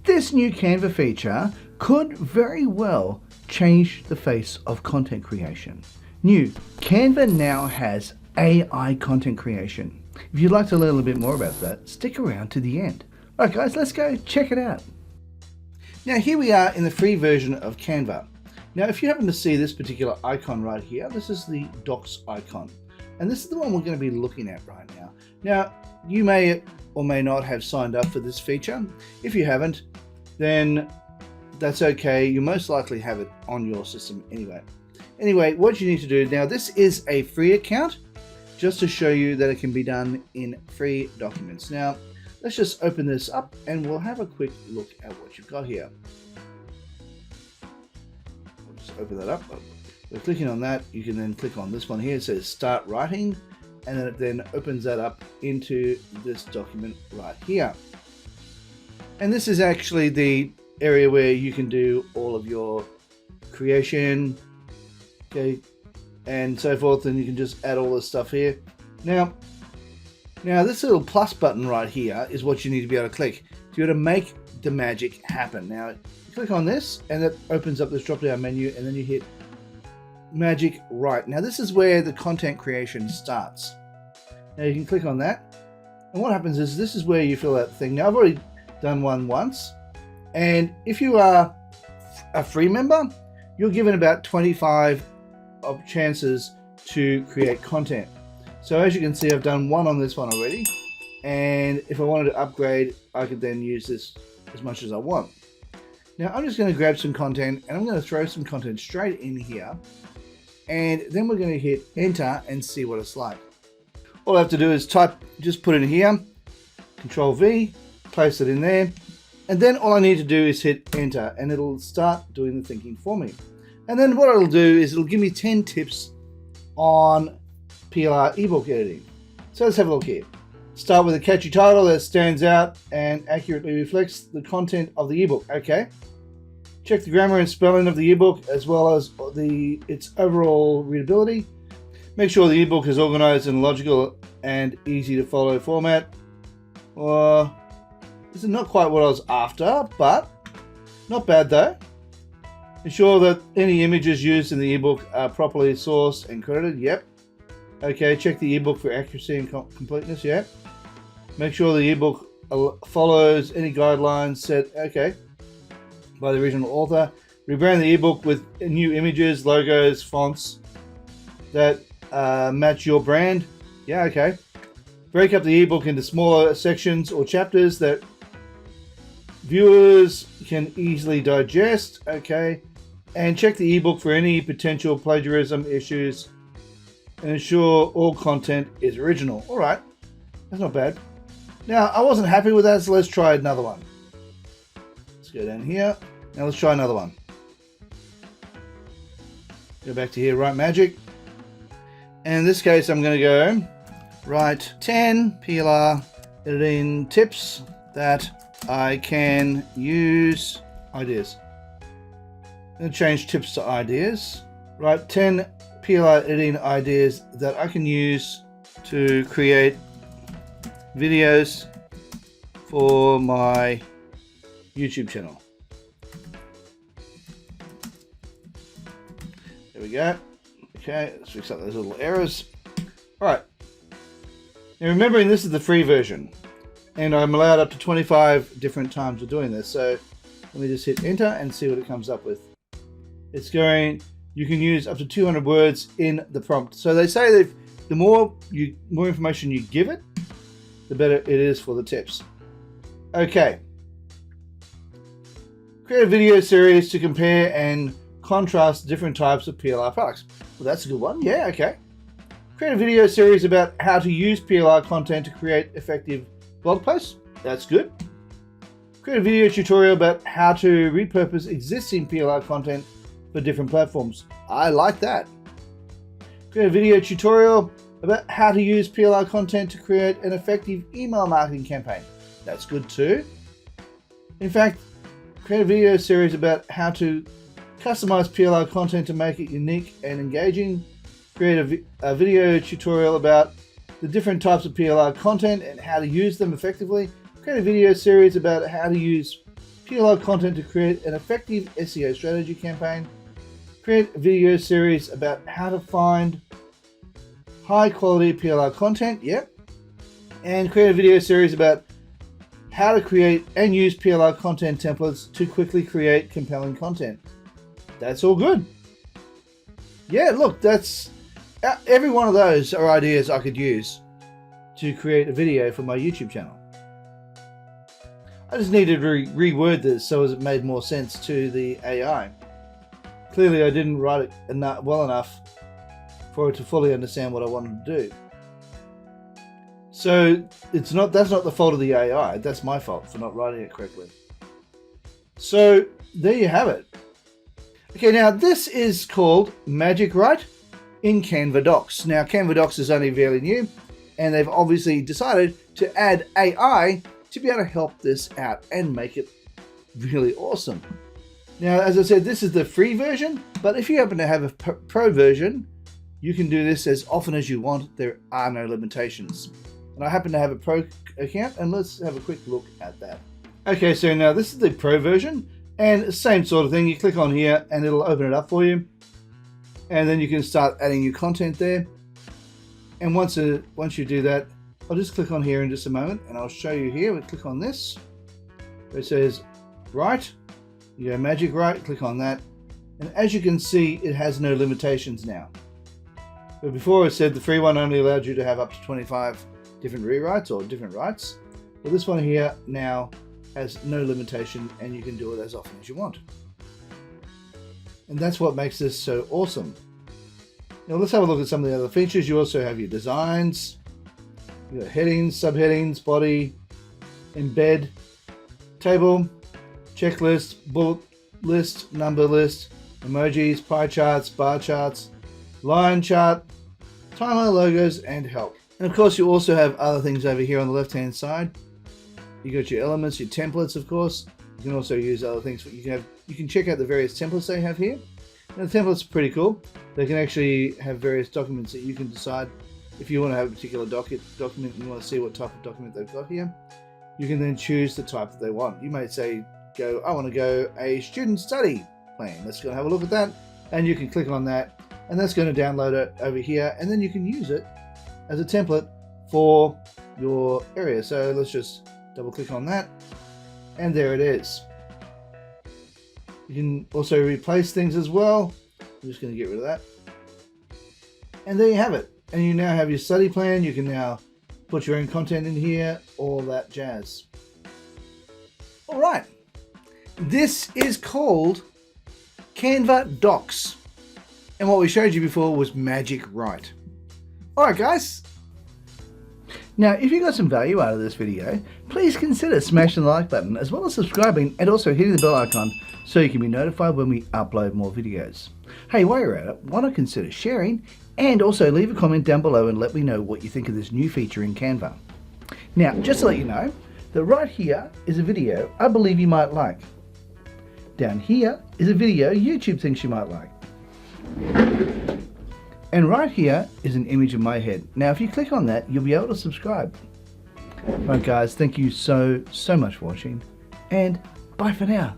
This new Canva feature could very well change the face of content creation. New, Canva now has AI content creation. If you'd like to learn a little bit more about that, stick around to the end. Alright guys, let's go check it out. Now here we are in the free version of Canva. Now if you happen to see this particular icon right here, this is the Docs icon. And this is the one we're going to be looking at right now. Now you may or may not have signed up for this feature. If you haven't, then that's okay. You most likely have it on your system anyway. Anyway, what you need to do now, this is a free account, just to show you that it can be done in free documents. Now, let's just open this up and we'll have a quick look at what you've got here. We'll just open that up. By clicking on that, you can then click on this one here. It says Start Writing, and then it then opens that up into this document right here. And this is actually the area where you can do all of your creation, okay, and so forth, and you can just add all this stuff here. Now this little plus button right here is what you need to be able to click to be able to make the magic happen. Now you click on this and it opens up this drop down menu, and then you hit Magic Write. Now this is where the content creation starts. Now you can click on that, and what happens is this is where you fill out the thing. Now I've already done one once, and if you are a free member, you're given about 25 of chances to create content. So as you can see, I've done one on this one already, and if I wanted to upgrade, I could then use this as much as I want. Now I'm just going to grab some content, and I'm going to throw some content straight in here, and then we're going to hit enter and see what it's like. All I have to do is just put it in here, Control V, place it in there, and then all I need to do is hit enter, and it'll start doing the thinking for me. And then what it'll do is it'll give me 10 tips on PLR ebook editing. So let's have a look here. Start with a catchy title that stands out and accurately reflects the content of the ebook. Okay. Check the grammar and spelling of the ebook as well as its overall readability. Make sure the ebook is organized in logical and easy to follow format. This is not quite what I was after, but not bad though. Ensure that any images used in the ebook are properly sourced and credited. Yep. Okay, check the ebook for accuracy and completeness. Yep. Make sure the ebook follows any guidelines set, okay, by the original author. Rebrand the ebook with new images, logos, fonts that match your brand. Yeah, okay. Break up the ebook into smaller sections or chapters that viewers can easily digest. Okay. And check the ebook for any potential plagiarism issues and ensure all content is original. All right, that's not bad. Now, I wasn't happy with that, so let's try another one. Let's go down here. Now let's try another one. Go back to here, write magic. And in this case, I'm going to go write 10 PLR editing tips that I can use. Ideas. I'm going to change tips to ideas. Write 10 PLR editing ideas that I can use to create videos for my YouTube channel. There we go. Okay, let's fix up those little errors. All right. Now remembering this is the free version, and I'm allowed up to 25 different times of doing this. So let me just hit enter and see what it comes up with. It's going, you can use up to 200 words in the prompt. So they say that the more information you give it, the better it is for the tips. Okay. Create a video series to compare and contrast different types of PLR products. Well, that's a good one. Yeah, okay. Create a video series about how to use PLR content to create effective blog posts. That's good. Create a video tutorial about how to repurpose existing PLR content for different platforms. I like that. Create a video tutorial about how to use PLR content to create an effective email marketing campaign. That's good too. In fact, create a video series about how to customize PLR content to make it unique and engaging. Create a video tutorial about the different types of PLR content and how to use them effectively. Create a video series about how to use PLR content to create an effective SEO strategy campaign, create a video series about how to find high quality PLR content, yep, and create a video series about how to create and use PLR content templates to quickly create compelling content. That's all good. Yeah, look, that's every one of those are ideas I could use to create a video for my YouTube channel. I just needed to reword this so as it made more sense to the AI. Clearly I didn't write it well enough for it to fully understand what I wanted to do. So that's not the fault of the AI, that's my fault for not writing it correctly. So there you have it. Okay, now this is called Magic Write in Canva Docs. Now Canva Docs is only fairly new, and they've obviously decided to add AI to be able to help this out and make it really awesome. Now, as I said, this is the free version, but if you happen to have a pro version, you can do this as often as you want. There are no limitations. And I happen to have a pro account, and let's have a quick look at that. Okay, so now this is the pro version, and same sort of thing. You click on here and it'll open it up for you. And then you can start adding your content there. And once you do that, I'll just click on here in just a moment and I'll show you here. We click on this. It says write. You go Magic Write, click on that. And as you can see, it has no limitations now. But before it said the free one only allowed you to have up to 25 different rewrites or different writes. But this one here now has no limitation and you can do it as often as you want. And that's what makes this so awesome. Now let's have a look at some of the other features. You also have your designs, you got headings, subheadings, body, embed, table, checklist, bullet list, number list, emojis, pie charts, bar charts, line chart, timeline logos, and help. And of course you also have other things over here on the left hand side. You got your elements, your templates, of course. You can also use other things. You can check out the various templates they have here. And the templates are pretty cool. They can actually have various documents that you can decide if you want to have a particular document and you want to see what type of document they've got here. You can then choose the type that they want. You may say, I want to go a student study plan. Let's go have a look at that. And you can click on that and that's going to download it over here. And then you can use it as a template for your area. So let's just double click on that. And there it is. You can also replace things as well. I'm just going to get rid of that. And there you have it. And you now have your study plan. You can now put your own content in here, all that jazz. All right. This is called Canva Docs. And what we showed you before was Magic Write. All right, guys. Now, if you got some value out of this video, please consider smashing the like button as well as subscribing and also hitting the bell icon so you can be notified when we upload more videos. Hey, while you're at it, why not consider sharing and also leave a comment down below and let me know what you think of this new feature in Canva. Now, just to let you know, that right here is a video I believe you might like. Down here is a video YouTube thinks you might like. And right here is an image of my head. Now, if you click on that, you'll be able to subscribe. Right, guys, thank you so much for watching, and bye for now.